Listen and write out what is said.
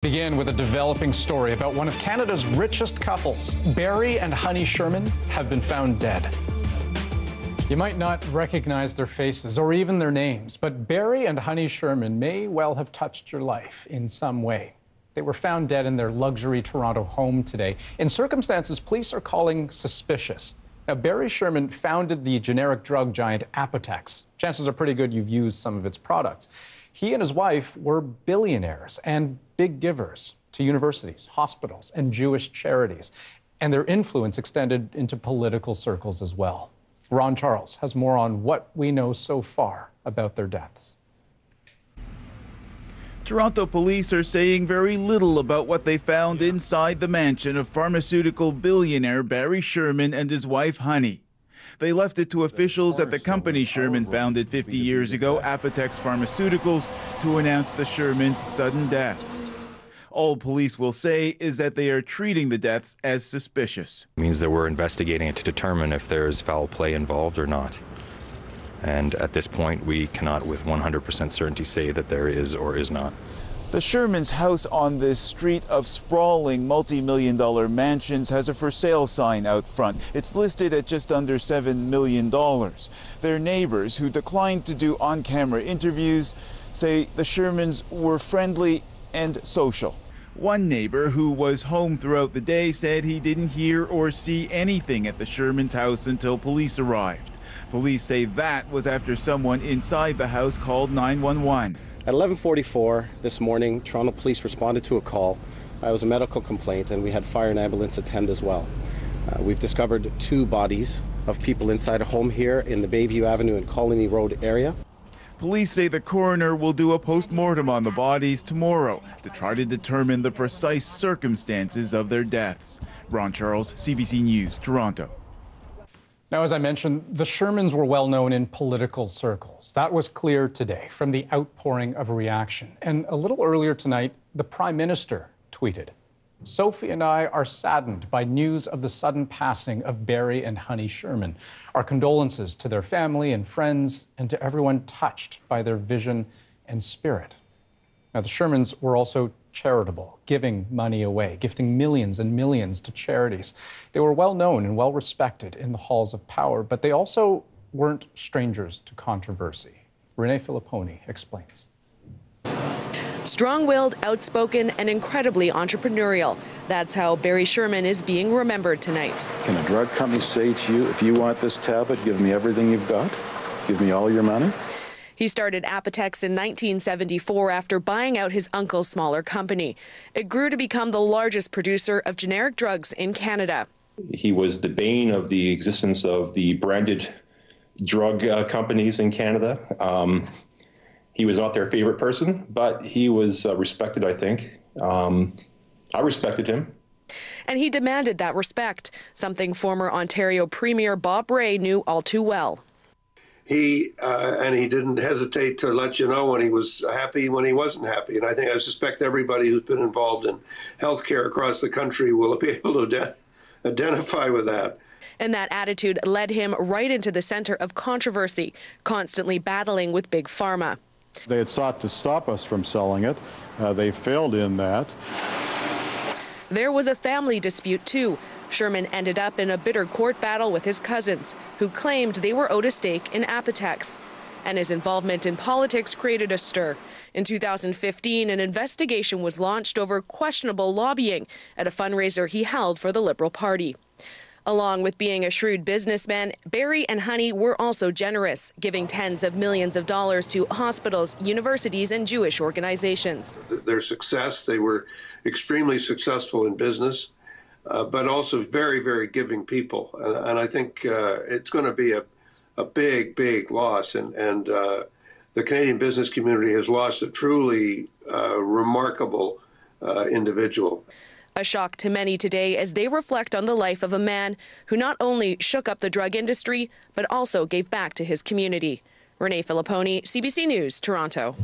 Begin with a developing story about one of Canada's richest couples. Barry and Honey Sherman have been found dead. You might not recognize their faces or even their names, but Barry and Honey Sherman may well have touched your life in some way. They were found dead in their luxury Toronto home today in circumstances police are calling suspicious. Now, Barry Sherman founded the generic drug giant Apotex. Chances are pretty good you've used some of its products. He and his wife were billionaires and big givers to universities, hospitals, and Jewish charities. And their influence extended into political circles as well. Ron Charles has more on what we know so far about their deaths. Toronto police are saying very little about what they found inside the mansion of pharmaceutical billionaire Barry Sherman and his wife Honey. They left it to officials at the company Sherman founded 50 years ago, Apotex Pharmaceuticals, to announce the Shermans' sudden death. All police will say is that they are treating the deaths as suspicious. It means that we're investigating it to determine if there is foul play involved or not. And at this point, we cannot with 100% certainty say that there is or is not. The Shermans' house on this street of sprawling multi-million-dollar mansions has a for sale sign out front. It's listed at just under $7 million. Their neighbors, who declined to do on-camera interviews, say the Shermans were friendly and social. One neighbor who was home throughout the day said he didn't hear or see anything at the Shermans' house until police arrived. Police say that was after someone inside the house called 911. At 11:44 this morning, Toronto police responded to a call. It was a medical complaint, and we had fire and ambulance attend as well. We've discovered 2 bodies of people inside a home here in the Bayview Avenue and Colony Road area. Police say the coroner will do a post-mortem on the bodies tomorrow to try to determine the precise circumstances of their deaths. Ron Charles, CBC News, Toronto. Now, as I mentioned, the Shermans were well known in political circles. That was clear today from the outpouring of reaction. And a little earlier tonight, the Prime Minister tweeted, "Sophie and I are saddened by news of the sudden passing of Barry and Honey Sherman. Our condolences to their family and friends and to everyone touched by their vision and spirit." Now, the Shermans were also charitable, giving money away, gifting millions and millions to charities. They were well known and well respected in the halls of power, but they also weren't strangers to controversy. Renee Filipponi explains. Strong-willed, outspoken, and incredibly entrepreneurial. That's how Barry Sherman is being remembered tonight. Can a drug company say to you, if you want this tablet, give me everything you've got? Give me all your money? He started Apotex in 1974 after buying out his uncle's smaller company. It grew to become the largest producer of generic drugs in Canada. He was the bane of the existence of the branded drug companies in Canada. He was not their favorite person, but he was respected, I think. I respected him. And he demanded that respect, something former Ontario Premier Bob Rae knew all too well. He didn't hesitate to let you know when he was happy, when he wasn't happy. And I suspect everybody who's been involved in healthcare across the country will be able to identify with that. And that attitude led him right into the center of controversy, constantly battling with Big Pharma. They had sought to stop us from selling it. They failed in that. There was a family dispute, too. Sherman ended up in a bitter court battle with his cousins, who claimed they were owed a stake in Apotex. And his involvement in politics created a stir. In 2015, an investigation was launched over questionable lobbying at a fundraiser he held for the Liberal Party. Along with being a shrewd businessman, Barry and Honey were also generous, giving tens of millions of dollars to hospitals, universities, and Jewish organizations. Their success, they were extremely successful in business, but also very, very giving people. And I think it's going to be a big, big loss. And the Canadian business community has lost a truly remarkable individual. A shock to many today as they reflect on the life of a man who not only shook up the drug industry, but also gave back to his community. Renee Filipponi, CBC News, Toronto.